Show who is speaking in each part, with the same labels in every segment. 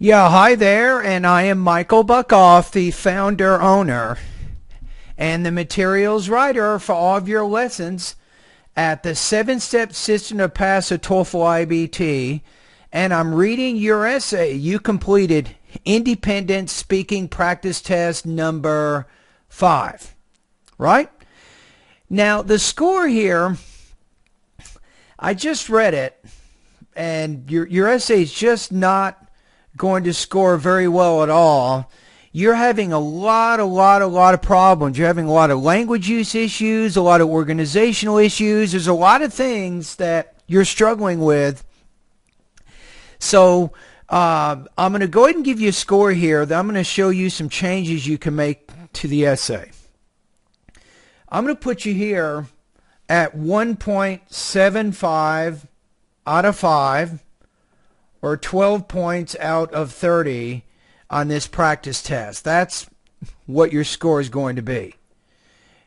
Speaker 1: Yeah, hi there, and I am Michael Buckoff, the founder, owner, and the materials writer for all of your lessons at the 7-Step System to Pass a TOEFL IBT, and I'm reading your essay. You completed Independent Speaking Practice Test number 5, right? Now, the score here, I just read it, and your essay is just not going to score very well at all. You're having a lot of problems. You're having a lot of language use issues, a lot of organizational issues. There's a lot of things that you're struggling with. So I'm going to go ahead and give you a score here. I'm going to show you some changes you can make to the essay. I'm going to put you here at 1.75 out of 5. Or 12 points out of 30 on this practice test. That's what your score is going to be.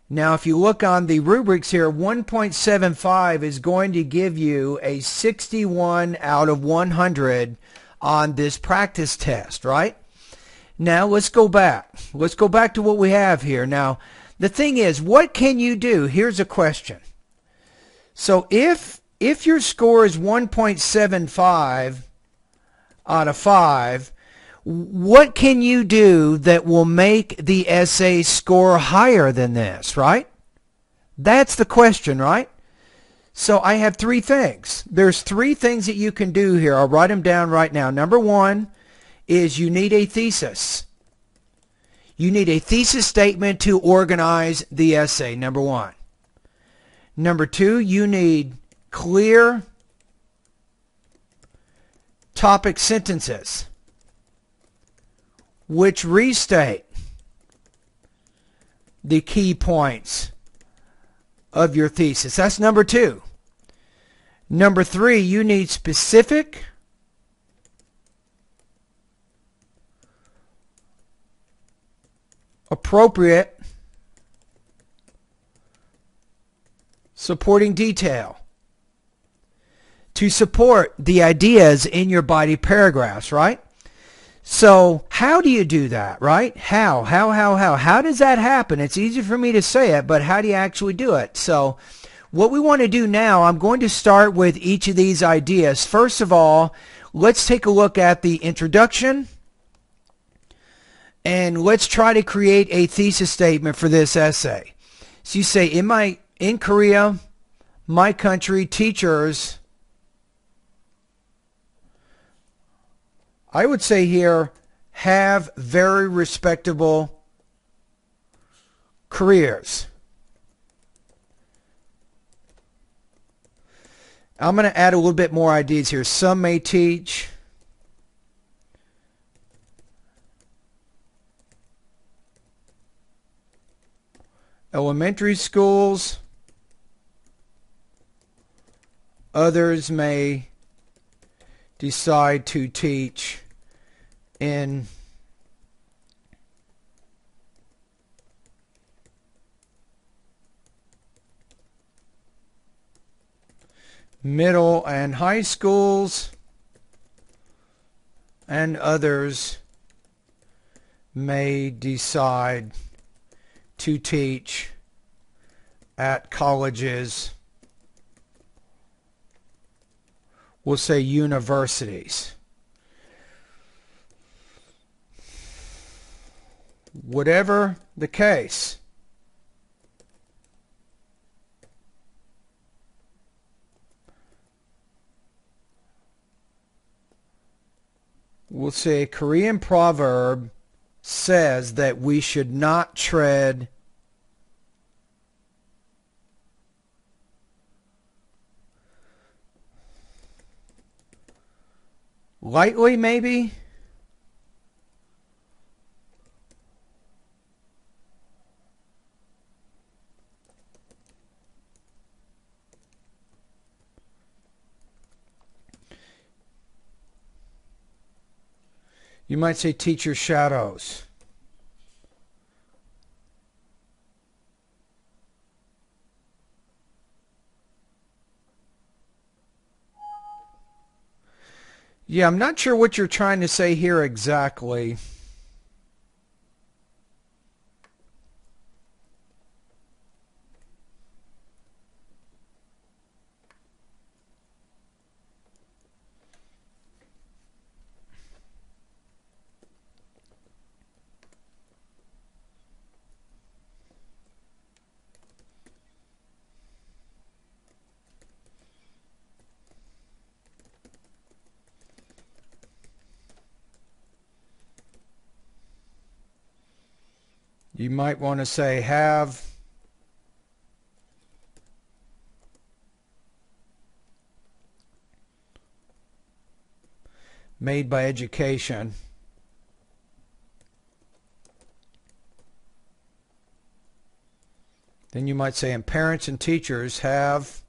Speaker 1: Now, if you look on the rubrics here, 1.75 is going to give you a 61 out of 100 on this practice test, right? Now, let's go back. Let's go back to what we have here. Now, the thing is, what can you do? Here's a question. So if your score is 1.75 out of 5, what can you do that will make the essay score higher than this, right? That's the question, right? So I have 3 things. There's 3 things that you can do here. I'll write them down right now. Number 1 is you need a thesis. You need a thesis statement to organize the essay, number 1. Number 2, you need clear topic sentences which restate the key points of your thesis. That's number 2. Number 3, you need specific, appropriate supporting detail to support the ideas in your body paragraphs, right? So how do you do that, right? How does that happen? It's easy for me to say it, but how do you actually do it? So what we want to do now, I'm going to start with each of these ideas. First of all, let's take a look at the introduction, and let's try to create a thesis statement for this essay. So you say, in Korea, my country, teachers, I would say here, have very respectable careers. I'm going to add a little bit more ideas here. Some may teach elementary schools. Others may decide to teach in middle and high schools, and others may decide to teach at colleges, we'll say universities. Whatever the case, we'll say a Korean proverb says that we should not tread lightly, maybe? You might say teacher shadows. Yeah, I'm not sure what you're trying to say here exactly. You might want to say have made by education. Then you might say, and parents and teachers have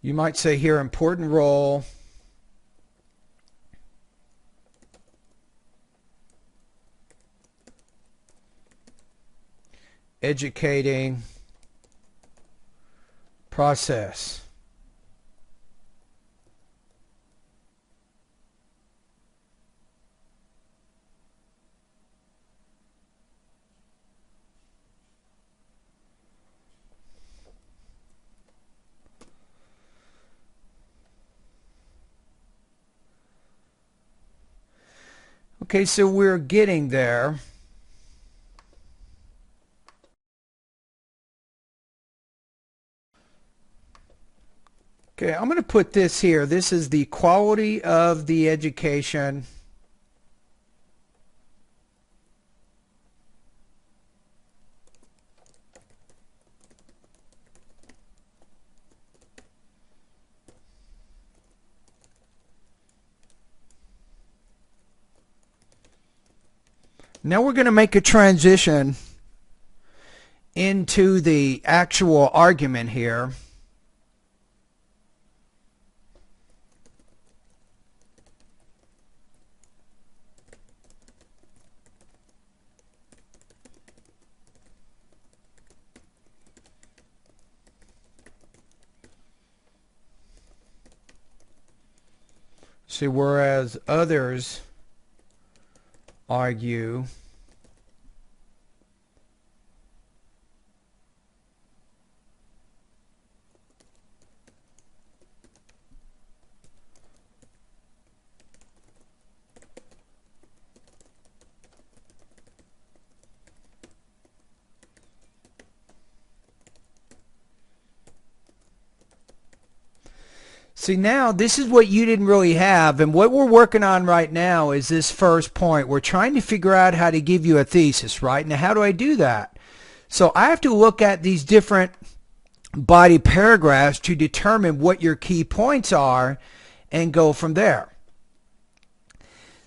Speaker 1: you might say here important role educating process. Okay, so we're getting there. Okay, I'm going to put this here. This is the quality of the education Now we're going to make a transition into the actual argument here. See, whereas others argue See, now this is what you didn't really have, and what we're working on right now is this first point. We're trying to figure out how to give you a thesis, right? Now, how do I do that? So I have to look at these different body paragraphs to determine what your key points are and go from there.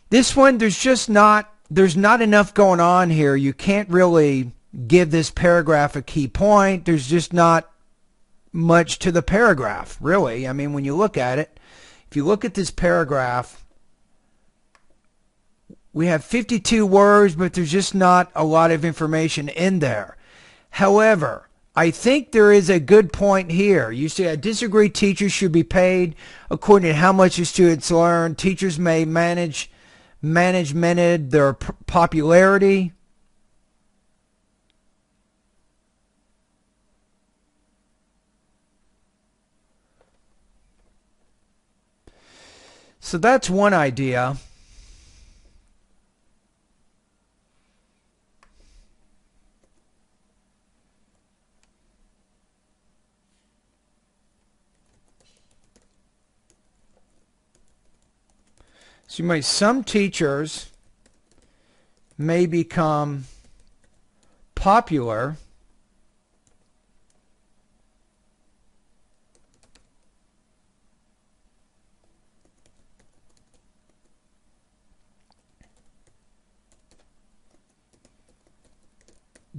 Speaker 1: This one, there's not enough going on here. You can't really give this paragraph a key point. There's just not much to the paragraph, really. I mean, when you look at it, if you look at this paragraph, we have 52 words, but there's just not a lot of information in there. However, I think there is a good point here. You see, I disagree teachers should be paid according to how much the students learn. Teachers may managemented their popularity. So that's one idea. So you might, some teachers may become popular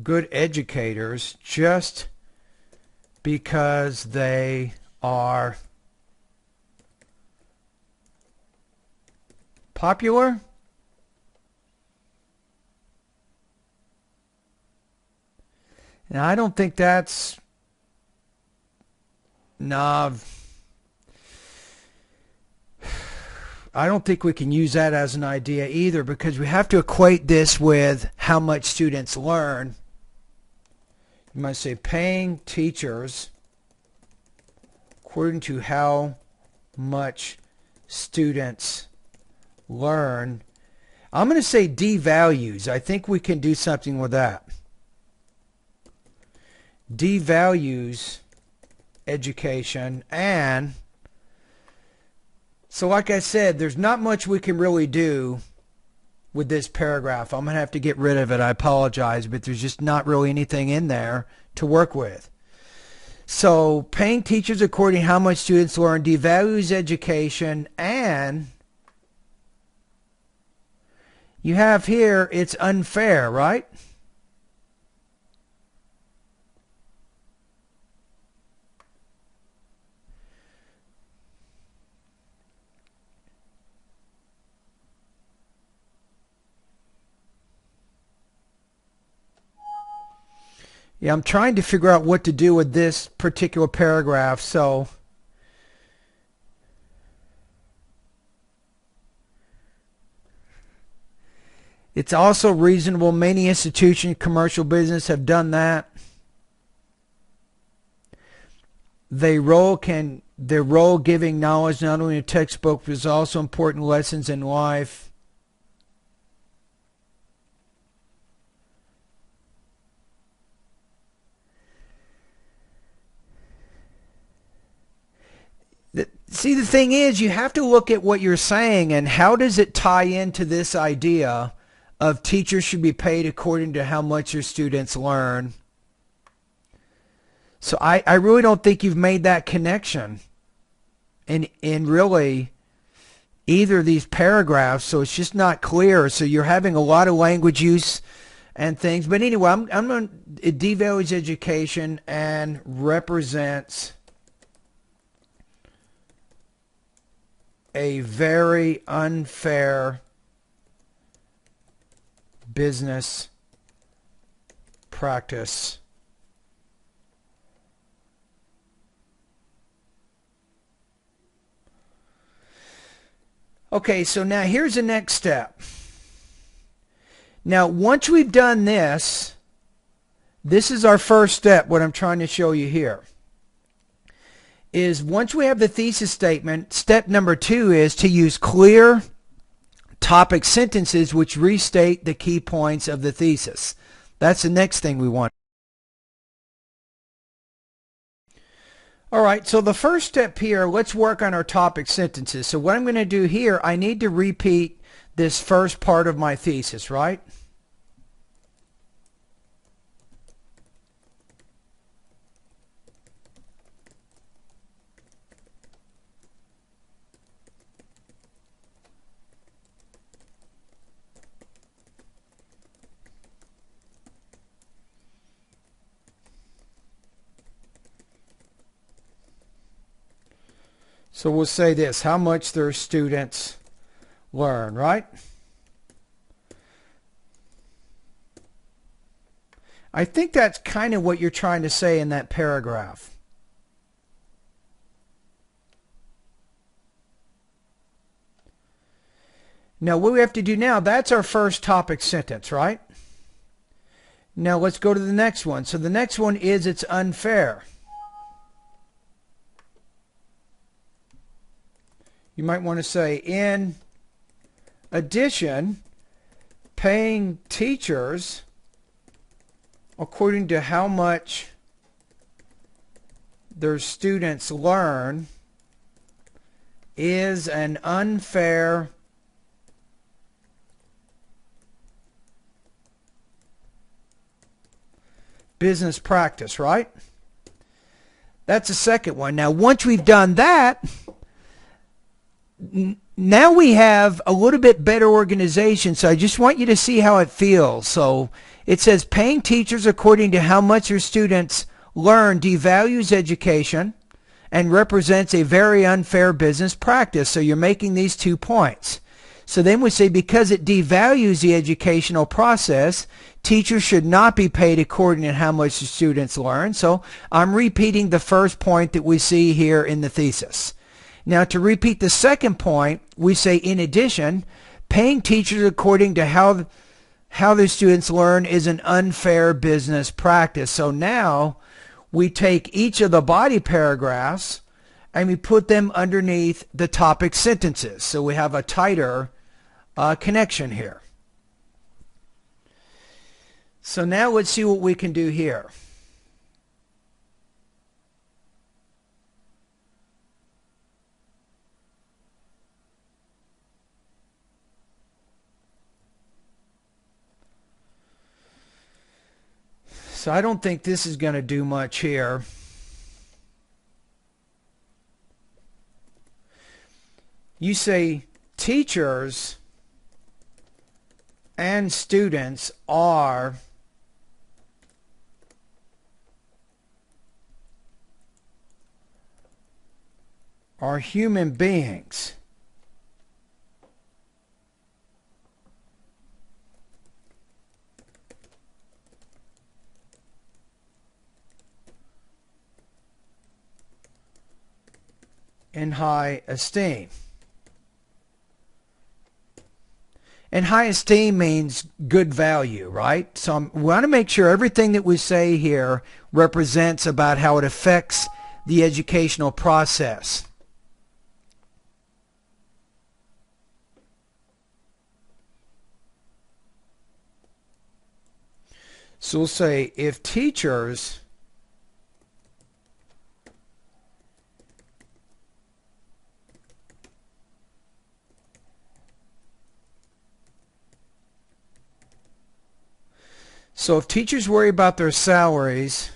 Speaker 1: good educators just because they are popular. Now, I don't think that's... Nah, I don't think we can use that as an idea either, because we have to equate this with how much students learn. You might say paying teachers according to how much students learn. I'm going to say devalues. I think we can do something with that. Devalues education. And so like I said, there's not much we can really do with this paragraph. I'm going to have to get rid of it. I apologize, but there's just not really anything in there to work with. So paying teachers according to how much students learn devalues education, and you have here it's unfair, right? Yeah, I'm trying to figure out what to do with this particular paragraph. So it's also reasonable. Many institutions, commercial business have done that. Their role giving knowledge not only in a textbook, but is also important lessons in life. See, the thing is, you have to look at what you're saying and how does it tie into this idea of teachers should be paid according to how much your students learn. So I really don't think you've made that connection in really either of these paragraphs, so it's just not clear. So you're having a lot of language use and things. But anyway, I'm going to, it devalues education and represents a very unfair business practice. Okay, so now here's the next step. Now, once we've done this, this is our first step, what I'm trying to show you here. Is once we have the thesis statement, step number 2 is to use clear topic sentences which restate the key points of the thesis. That's the next thing we want. All right, so the first step here, let's work on our topic sentences. So what I'm going to do here, I need to repeat this first part of my thesis, right? So we'll say this, how much their students learn, right? I think that's kind of what you're trying to say in that paragraph. Now what we have to do now, that's our first topic sentence, right? Now let's go to the next one. So the next one is it's unfair. You might want to say, in addition, paying teachers according to how much their students learn is an unfair business practice, right? That's the second one. Now, once we've done that, now we have a little bit better organization, so I just want you to see how it feels. So it says paying teachers according to how much your students learn devalues education and represents a very unfair business practice. So you're making these 2 points. So then we say because it devalues the educational process, teachers should not be paid according to how much the students learn. So I'm repeating the first point that we see here in the thesis. Now to repeat the second point, we say in addition, paying teachers according to how the students learn is an unfair business practice. So now we take each of the body paragraphs and we put them underneath the topic sentences. So we have a tighter connection here. So now let's see what we can do here. So I don't think this is going to do much here. You say teachers and students are human beings. In high esteem. And high esteem means good value, right? So we want to make sure everything that we say here represents about how it affects the educational process. So we'll say if teachers worry about their salaries,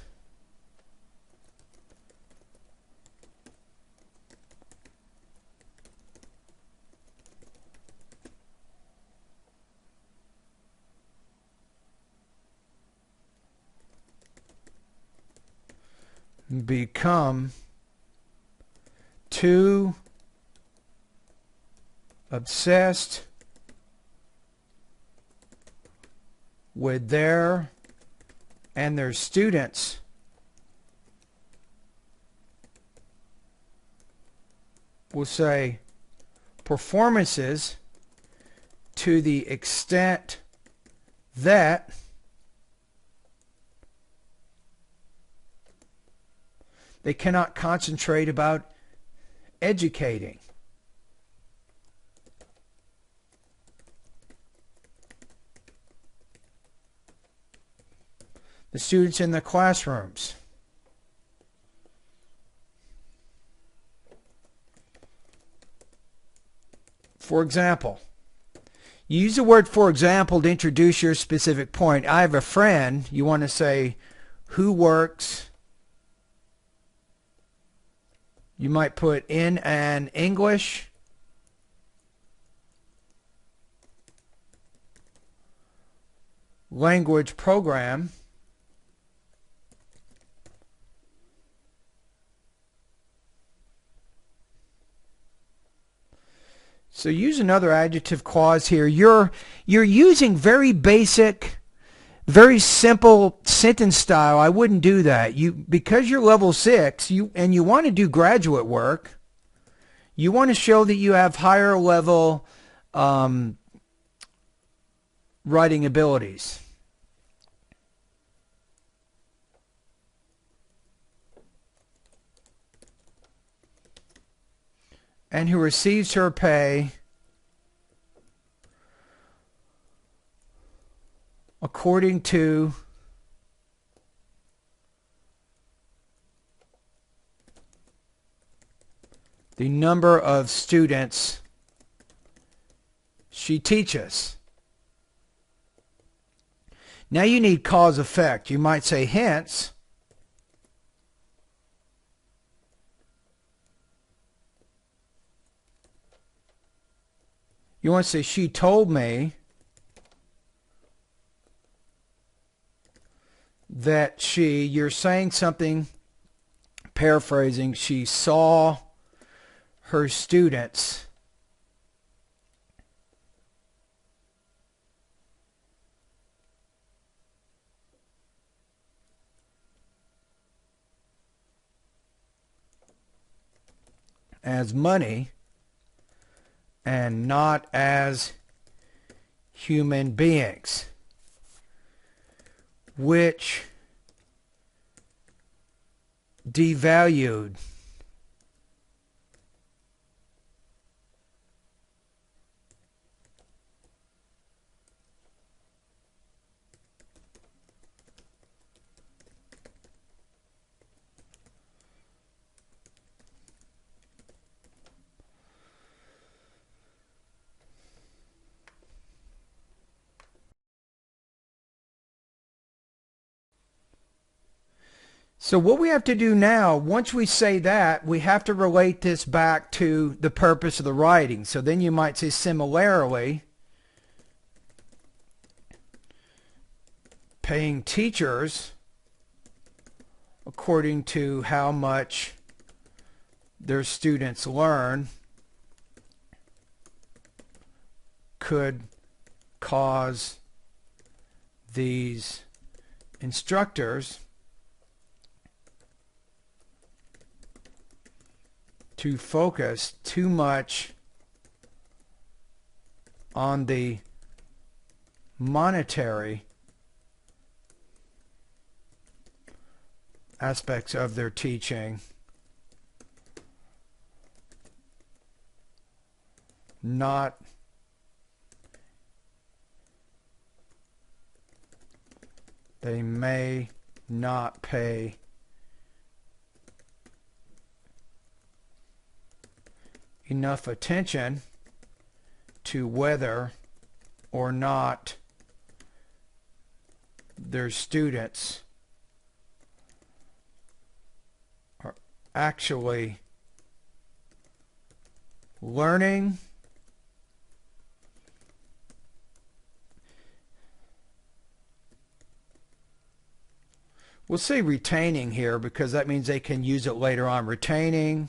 Speaker 1: become too obsessed with their students' we'll say performances to the extent that they cannot concentrate about educating. The students in the classrooms. For example, you use the word for example to introduce your specific point. I have a friend, you want to say who works. You might put in an English language program. So use another adjective clause here. You're using very basic, very simple sentence style. I wouldn't do that. Because you're level 6, and you want to do graduate work, you want to show that you have higher level writing abilities. And who receives her pay according to the number of students she teaches. Now you need cause effect. You might say hence you want to say she told me that you're saying something, paraphrasing, she saw her students as money and not as human beings, which devalued So what we have to do now, once we say that, we have to relate this back to the purpose of the writing. So then you might say, similarly, paying teachers according to how much their students learn could cause these instructors to focus too much on the monetary aspects of their teaching, not they may not pay enough attention to whether or not their students are actually learning we'll say retaining here because that means they can use it later on. Retaining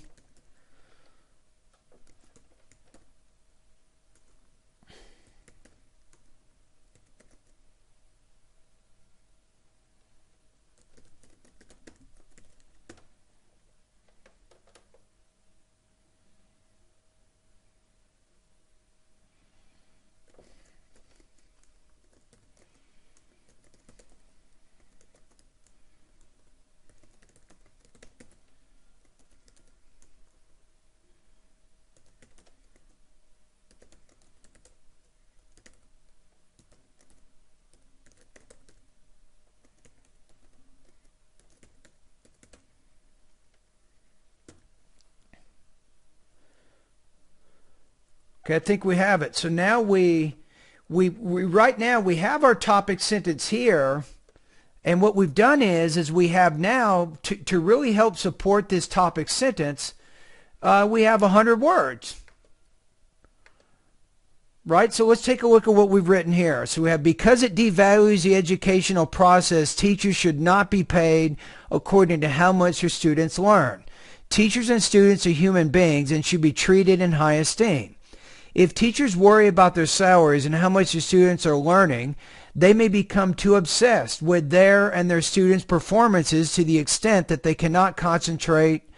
Speaker 1: Okay, I think we have it. So now we right now we have our topic sentence here, and what we've done is we have now to really help support this topic sentence, we have 100 words. Right? So let's take a look at what we've written here. So we have, because it devalues the educational process, teachers should not be paid according to how much their students learn. Teachers and students are human beings and should be treated in high esteem. If teachers worry about their salaries and how much their students are learning, they may become too obsessed with their and their students' performances to the extent that they cannot concentrate.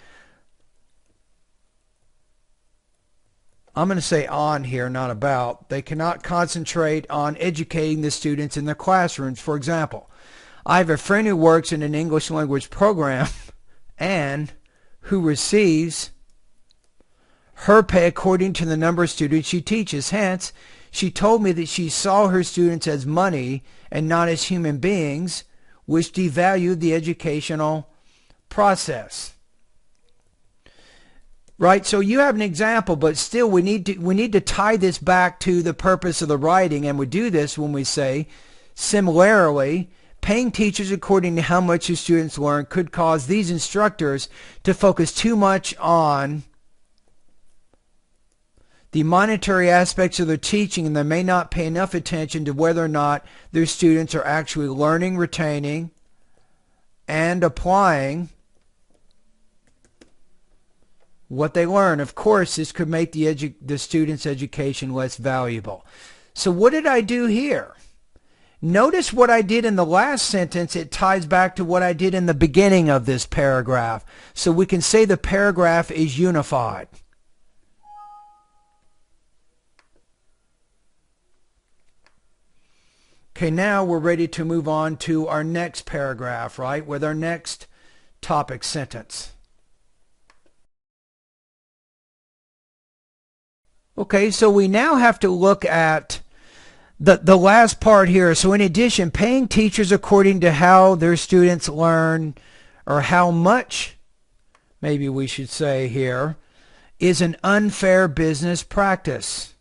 Speaker 1: I'm going to say on here, not about. They cannot concentrate on educating the students in their classrooms. For example, I have a friend who works in an English language program and who receives her pay according to the number of students she teaches. Hence, she told me that she saw her students as money and not as human beings, which devalued the educational process. Right? So you have an example, but still we need to tie this back to the purpose of the writing, and we do this when we say, similarly, paying teachers according to how much your students learn could cause these instructors to focus too much on the monetary aspects of their teaching, and they may not pay enough attention to whether or not their students are actually learning, retaining, and applying what they learn. Of course, this could make the student's education less valuable. So what did I do here? Notice what I did in the last sentence. It ties back to what I did in the beginning of this paragraph. So we can say the paragraph is unified. Okay, now we're ready to move on to our next paragraph, right, with our next topic sentence. Okay, so we now have to look at the last part here. So in addition, paying teachers according to how their students learn, or how much, maybe we should say here, is an unfair business practice.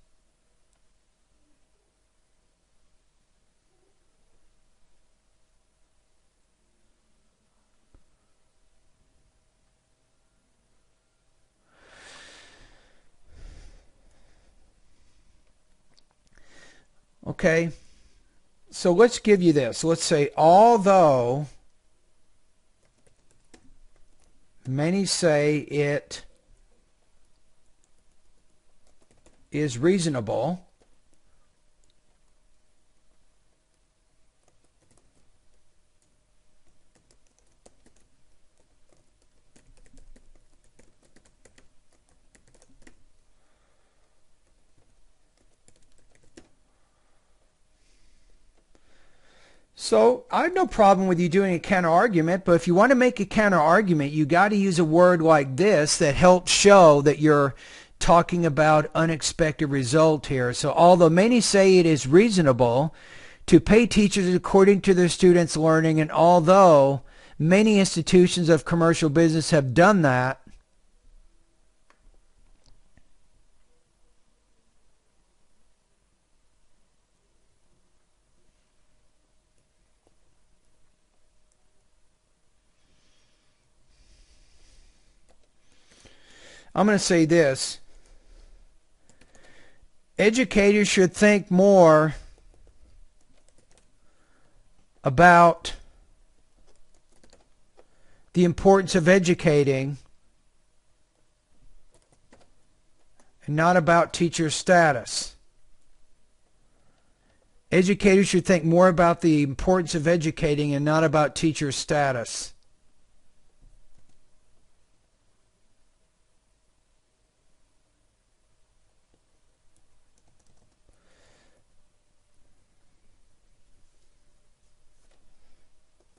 Speaker 1: Okay, so let's give you this. Let's say, although many say it is reasonable, so I have no problem with you doing a counter argument, but if you want to make a counter argument, you got to use a word like this that helps show that you're talking about unexpected result here. So although many say it is reasonable to pay teachers according to their students' learning, and although many institutions of commercial business have done that, I'm going to say this. Educators should think more about the importance of educating and not about teacher status. Educators should think more about the importance of educating and not about teacher status.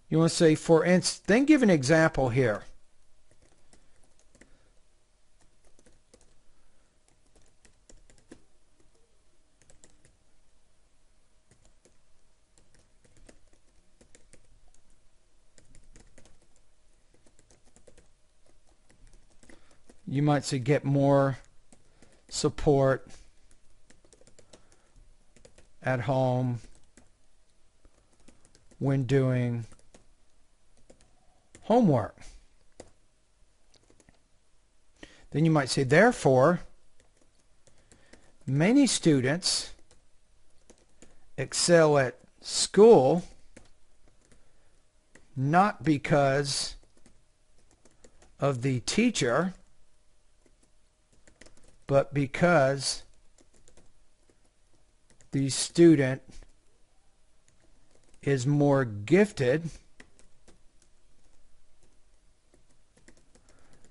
Speaker 1: You want to say, for instance, then give an example here. You might say, get more support at home when doing homework. Then you might say, therefore, many students excel at school not because of the teacher, but because the student is more gifted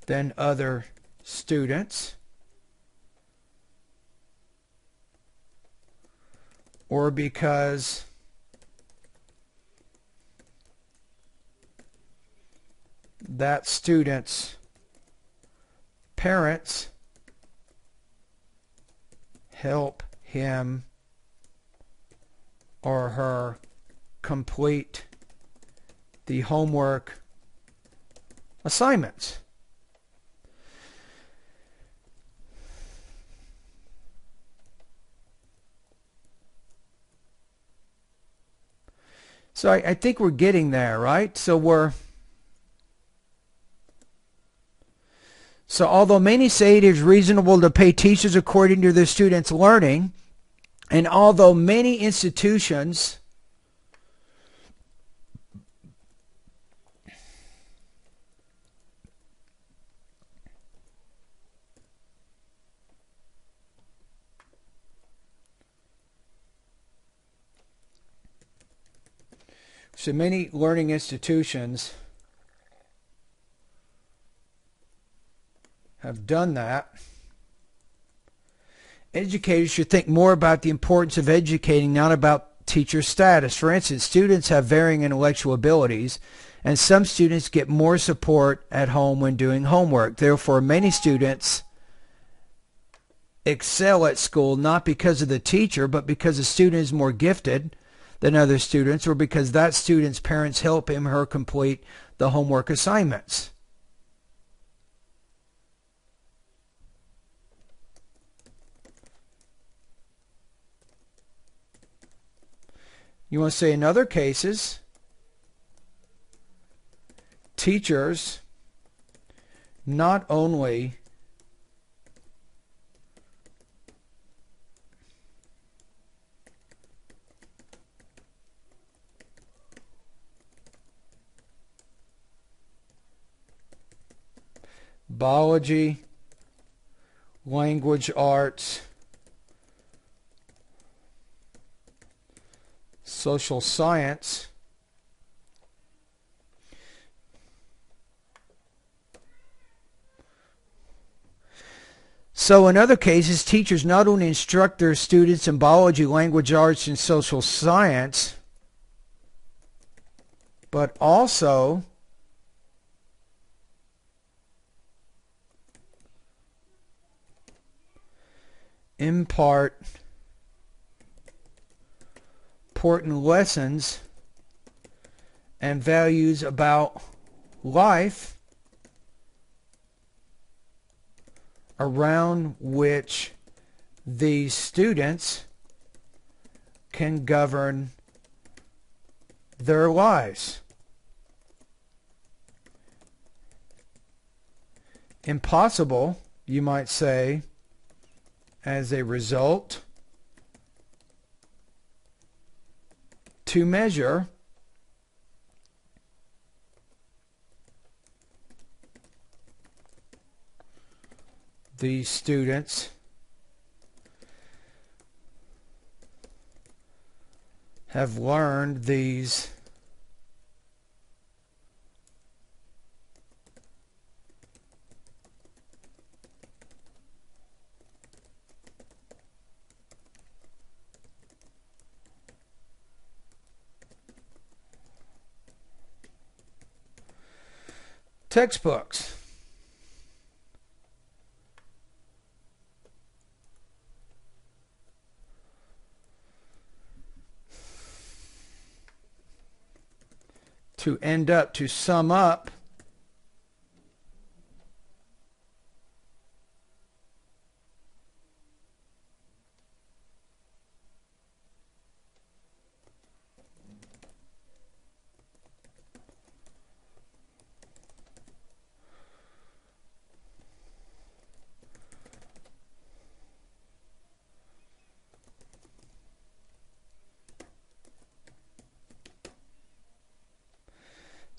Speaker 1: than other students, or because that student's parents help him or her complete the homework assignments. So I think we're getting there, right? So although many say it is reasonable to pay teachers according to their students' learning, and although many institutions many learning institutions have done that, educators should think more about the importance of educating, not about teacher status. For instance, students have varying intellectual abilities, and some students get more support at home when doing homework. Therefore, many students excel at school not because of the teacher, but because the student is more gifted than other students, or because that student's parents help him or her complete the homework assignments. You want to say in other cases, teachers not only biology, language arts, social science, so in other cases, teachers not only instruct their students in biology, language arts, and social science, but also impart important lessons and values about life around which these students can govern their lives. Impossible, you might say, as a result, to measure these students have learned these textbooks. To sum up,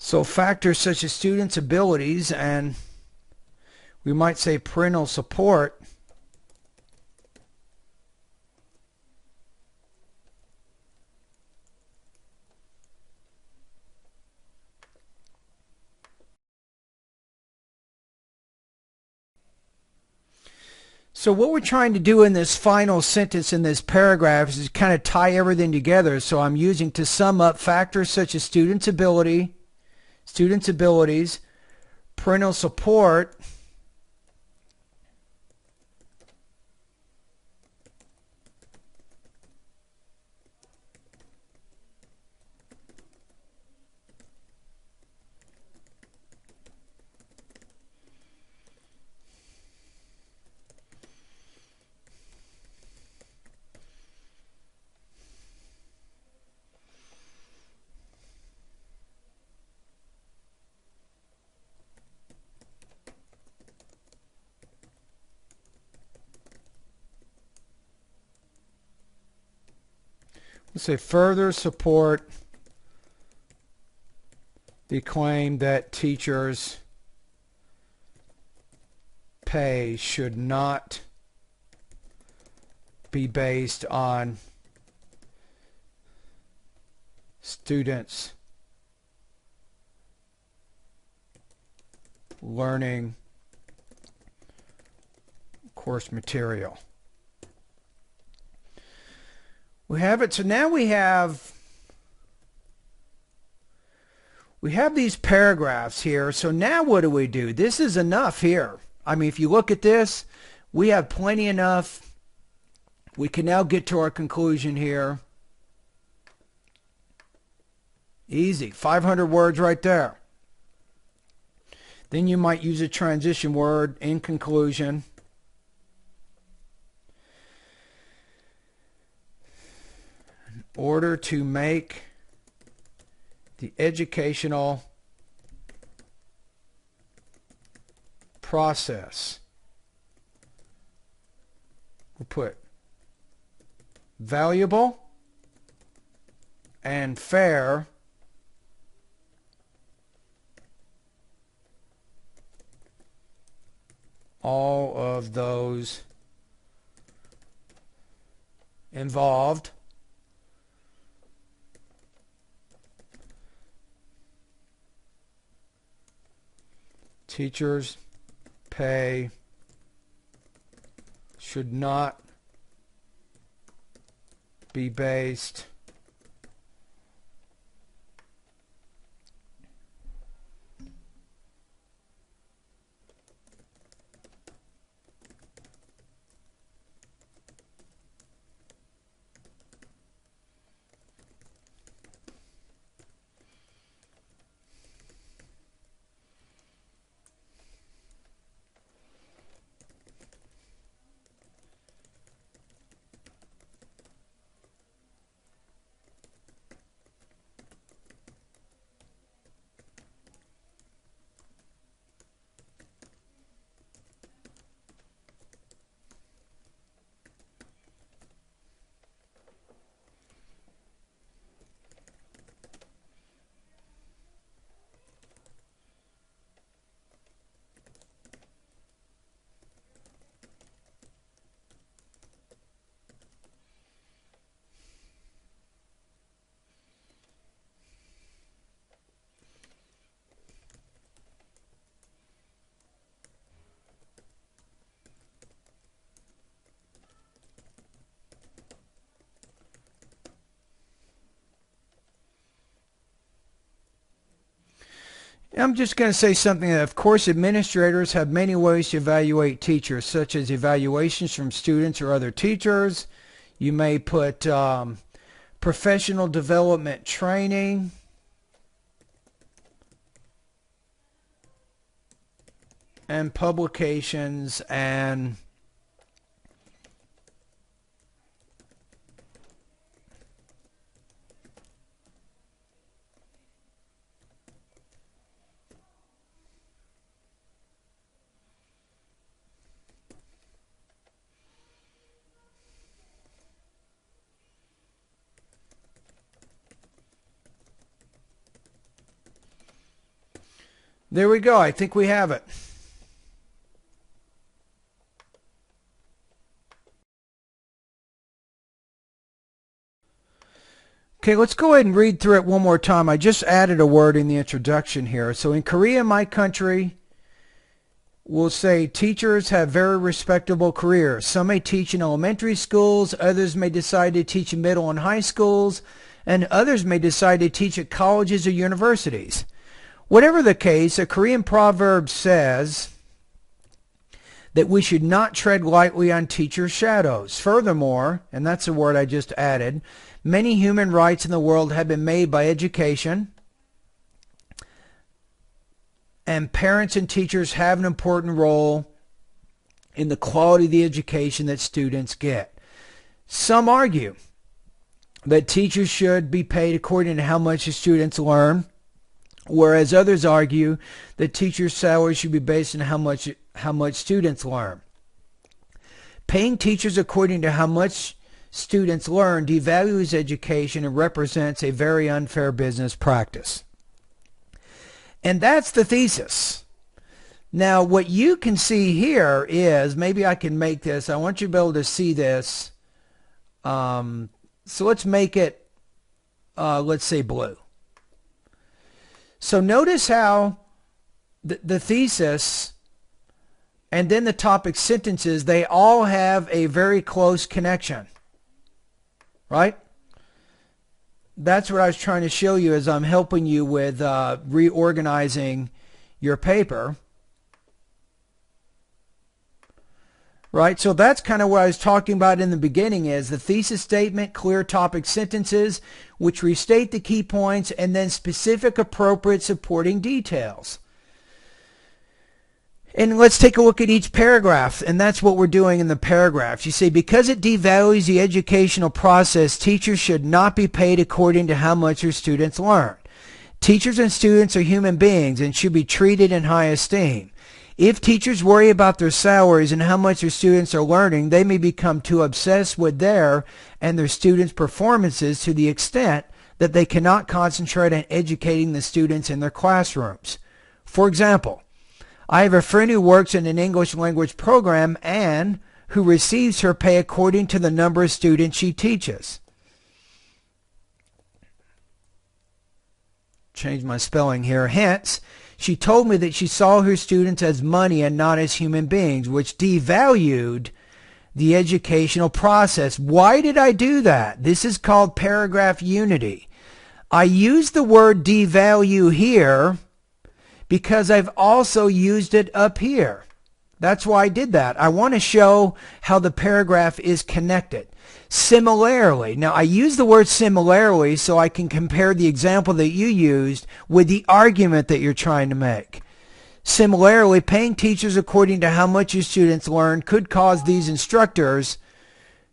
Speaker 1: so factors such as students' abilities and, we might say, parental support So what we're trying to do in this final sentence in this paragraph is kind of tie everything together. So I'm using to sum up factors such as students' abilities, parental support, let's say further support the claim that teachers' pay should not be based on students' learning course material. We have it. So now we have these paragraphs here. So now what do? This is enough here. I mean, if you look at this, we have plenty enough. We can now get to our conclusion here. Easy. 500 words right there. Then you might use a transition word in conclusion. In order to make the educational process, we'll put valuable and fair all of those involved teachers' pay should not be based I'm just going to say something that, of course, administrators have many ways to evaluate teachers, such as evaluations from students or other teachers. You may put professional development training, and publications and there we go. I think we have it. Okay, let's go ahead and read through it one more time. I just added a word in the introduction here. So in Korea, my country, we'll say teachers have very respectable careers. Some may teach in elementary schools, others may decide to teach in middle and high schools, and others may decide to teach at colleges or universities. Whatever the case, a Korean proverb says that we should not tread lightly on teachers' shadows. Furthermore, and that's a word I just added, many human rights in the world have been made by education, and parents and teachers have an important role in the quality of the education that students get. Some argue that teachers should be paid according to how much the students learn, whereas others argue that teachers' salaries should be based on how much students learn. Paying teachers according to how much students learn devalues education and represents a very unfair business practice. And that's the thesis. Now, what you can see here is, maybe I can make this, I want you to be able to see this. So let's make it, let's say blue. So notice how the thesis and then the topic sentences, they all have a very close connection. right? That's what I was trying to show you as I'm helping you with reorganizing your paper. Right, so that's kind of what I was talking about in the beginning, is the thesis statement, clear topic sentences, which restate the key points, and then specific appropriate supporting details. And let's take a look at each paragraph, and that's what we're doing in the paragraphs. You say, because it devalues the educational process, teachers should not be paid according to how much their students learn. Teachers and students are human beings and should be treated in high esteem. If teachers worry about their salaries and how much their students are learning, they may become too obsessed with their and their students' performances to the extent that they cannot concentrate on educating the students in their classrooms. For example, I have a friend who works in an English language program and who receives her pay according to the number of students she teaches. Change my spelling here. Hence, she told me that she saw her students as money and not as human beings, which devalued the educational process. Why did I do that? This is called paragraph unity. I use the word devalue here because I've also used it up here. That's why I did that. I want to show how the paragraph is connected. Similarly, now I use the word similarly so I can compare the example that you used with the argument that you're trying to make. Similarly, paying teachers according to how much your students learn could cause these instructors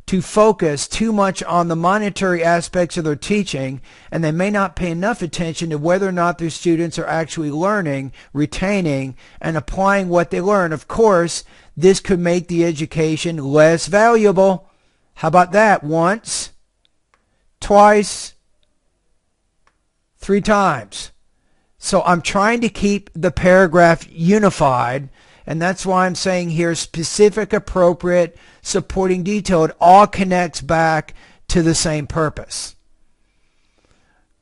Speaker 1: to focus too much on the monetary aspects of their teaching, and they may not pay enough attention to whether or not their students are actually learning, retaining, and applying what they learn. Of course, this could make the education less valuable. How about that? Once, twice, 3 times. So I'm trying to keep the paragraph unified, and that's why I'm saying here specific, appropriate, supporting detail. It all connects back to the same purpose.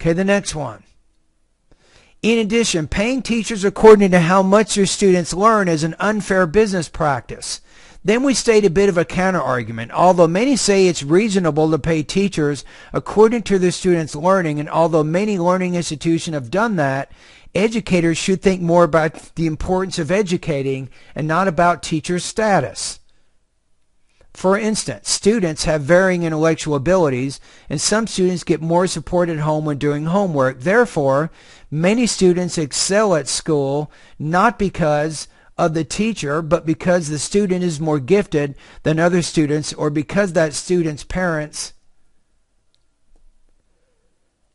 Speaker 1: Okay, the next one. In addition, paying teachers according to how much their students learn is an unfair business practice. Then we state a bit of a counter-argument. Although many say it's reasonable to pay teachers according to their students' learning, and although many learning institutions have done that, educators should think more about the importance of educating and not about teachers' status. For instance, students have varying intellectual abilities, and some students get more support at home when doing homework. Therefore, many students excel at school not because of the teacher, but because the student is more gifted than other students, or because that student's parents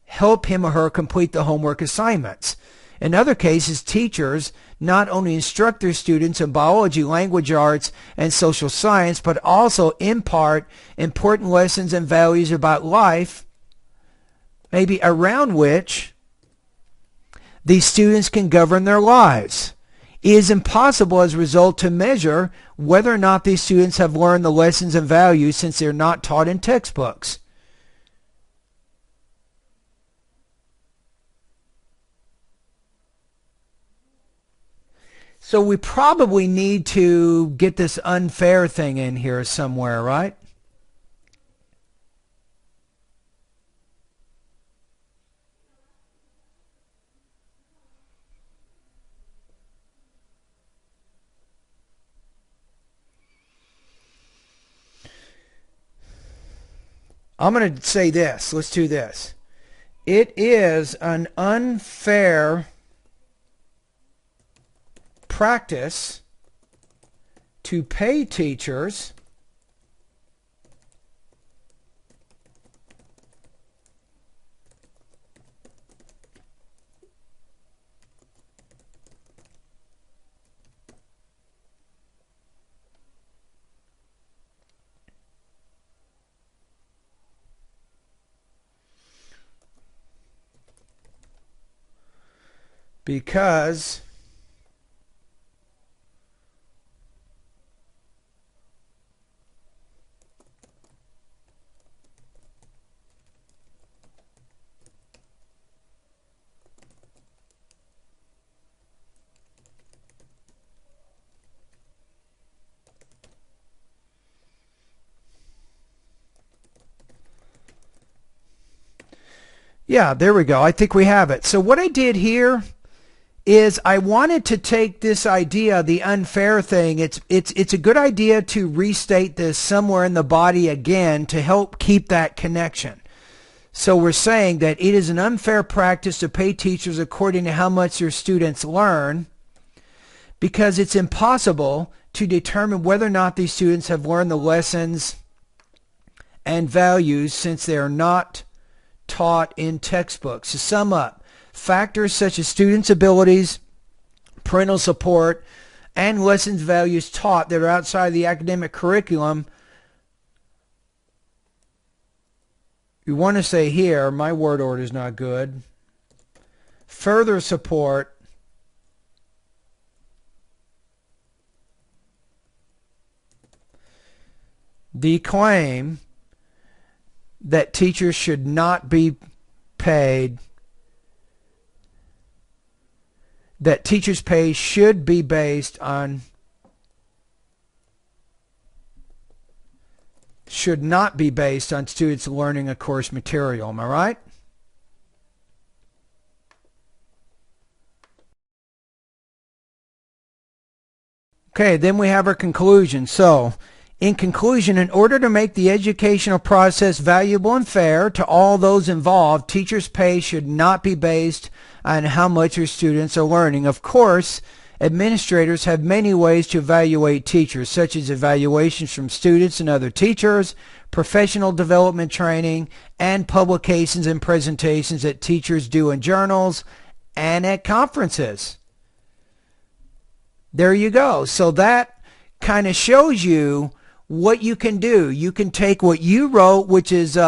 Speaker 1: help him or her complete the homework assignments. In other cases, teachers not only instruct their students in biology, language arts, and social science, but also impart important lessons and values about life, maybe around which these students can govern their lives. It is impossible as a result to measure whether or not these students have learned the lessons and values, since they're not taught in textbooks. So we probably need to get this unfair thing in here somewhere, right? I'm going to say this. Let's do this. It is an unfair practice to pay teachers because Yeah, there we go. I think we have it. So what I did here is I wanted to take this idea, the unfair thing. It's a good idea to restate this somewhere in the body again to help keep that connection. So we're saying that it is an unfair practice to pay teachers according to how much their students learn, because it's impossible to determine whether or not these students have learned the lessons and values since they are not taught in textbooks. To sum up, factors such as students' abilities, parental support, and lessons values taught that are outside the academic curriculum. You want to say here, my word order is not good. Further support the claim that teachers should not be paid, that teachers' pay should be based on, should not be based on students learning a course material. Am I right? Okay, then we have our conclusion. So, in conclusion, in order to make the educational process valuable and fair to all those involved, teachers' pay should not be based on how much your students are learning. Of course, administrators have many ways to evaluate teachers, such as evaluations from students and other teachers, professional development training, and publications and presentations that teachers do in journals and at conferences. There you go. So that kind of shows you what you can do. You can take what you wrote, which is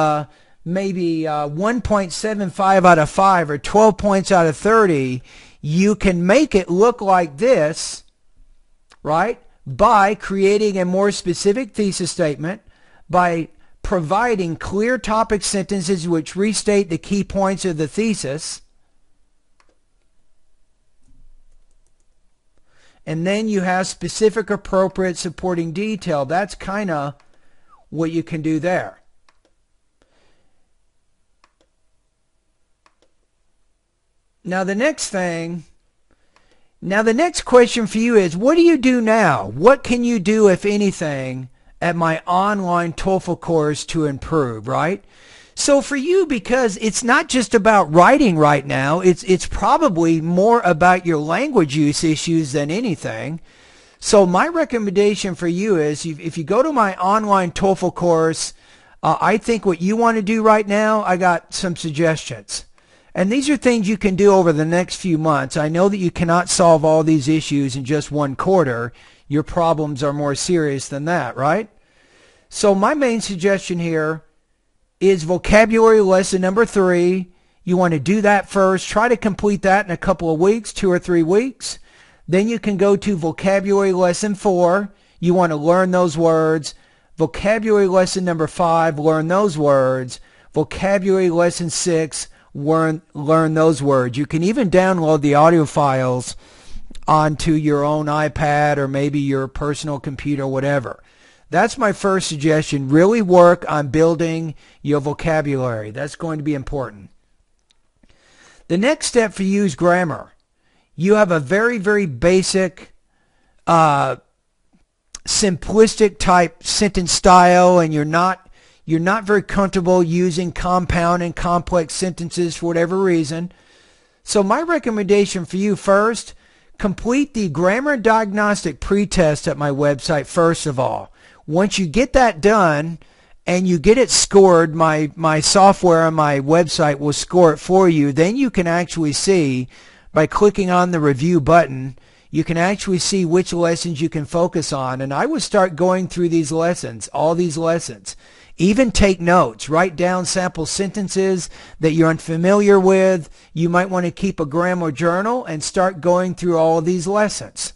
Speaker 1: maybe 1.75 out of 5 or 12 points out of 30. You can make it look like this, right? By creating a more specific thesis statement, by providing clear topic sentences which restate the key points of the thesis. And then you have specific, appropriate supporting detail. That's kind of what you can do there. Now the next question for you is, what do you do now? What can you do, if anything, at my online TOEFL course to improve, right? So for you, because it's not just about writing right now, it's probably more about your language use issues than anything. So my recommendation for you is, if you go to my online TOEFL course, I think what you want to do right now, I got some suggestions. And these are things you can do over the next few months. I know that you cannot solve all these issues in just one quarter. Your problems are more serious than that, right? So my main suggestion here is vocabulary lesson number 3. You want to do that first. Try to complete that in a couple of weeks, 2 or 3 weeks. Then you can go to vocabulary lesson 4. You want to learn those words. Vocabulary lesson number 5, learn those words. Vocabulary lesson 6, learn those words. You can even download the audio files onto your own iPad or maybe your personal computer, whatever. That's my first suggestion. Really work on building your vocabulary. That's going to be important. The next step for you is grammar. You have a very, very basic, simplistic type sentence style, and you're not very comfortable using compound and complex sentences for whatever reason. So my recommendation for you, first, complete the grammar diagnostic pretest at my website first of all. Once you get that done and you get it scored, my software on my website will score it for you. Then you can actually see, by clicking on the review button, you can actually see which lessons you can focus on. And I would start going through these lessons, all these lessons. Even take notes. Write down sample sentences that you're unfamiliar with. You might want to keep a grammar journal and start going through all of these lessons.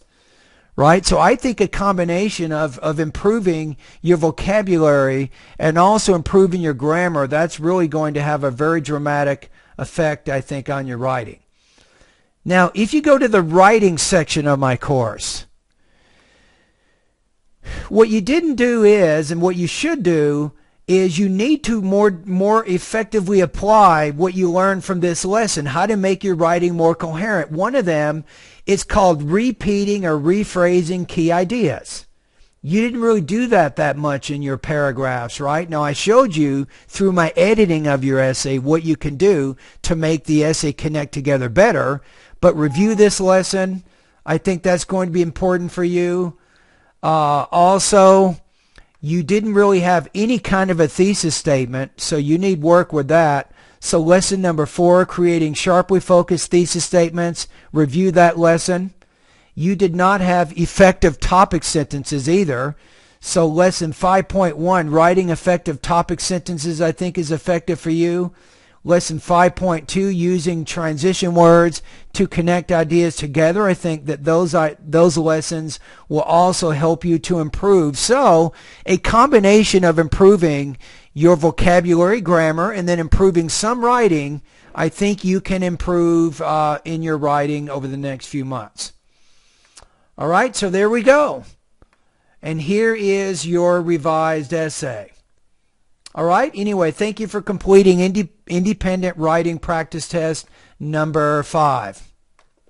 Speaker 1: Right? So I think a combination of improving your vocabulary and also improving your grammar, that's really going to have a very dramatic effect, I think, on your writing. Now, if you go to the writing section of my course, what you didn't do is, and what you should do, is you need to more effectively apply what you learned from this lesson, how to make your writing more coherent. One of them is called repeating or rephrasing key ideas. You didn't really do that much in your paragraphs, right? Now, I showed you through my editing of your essay what you can do to make the essay connect together better, but review this lesson. I think that's going to be important for you. Also, you didn't really have any kind of a thesis statement, so you need work with that. So lesson number 4, creating sharply focused thesis statements. Review that lesson. You did not have effective topic sentences either. So lesson 5.1, writing effective topic sentences, I think is effective for you. Lesson 5.2, using transition words to connect ideas together. I think that those lessons will also help you to improve. So a combination of improving your vocabulary, grammar, and then improving some writing, I think you can improve in your writing over the next few months. All right, so there we go. And here is your revised essay. All right, anyway, thank you for completing independent writing practice test number 5.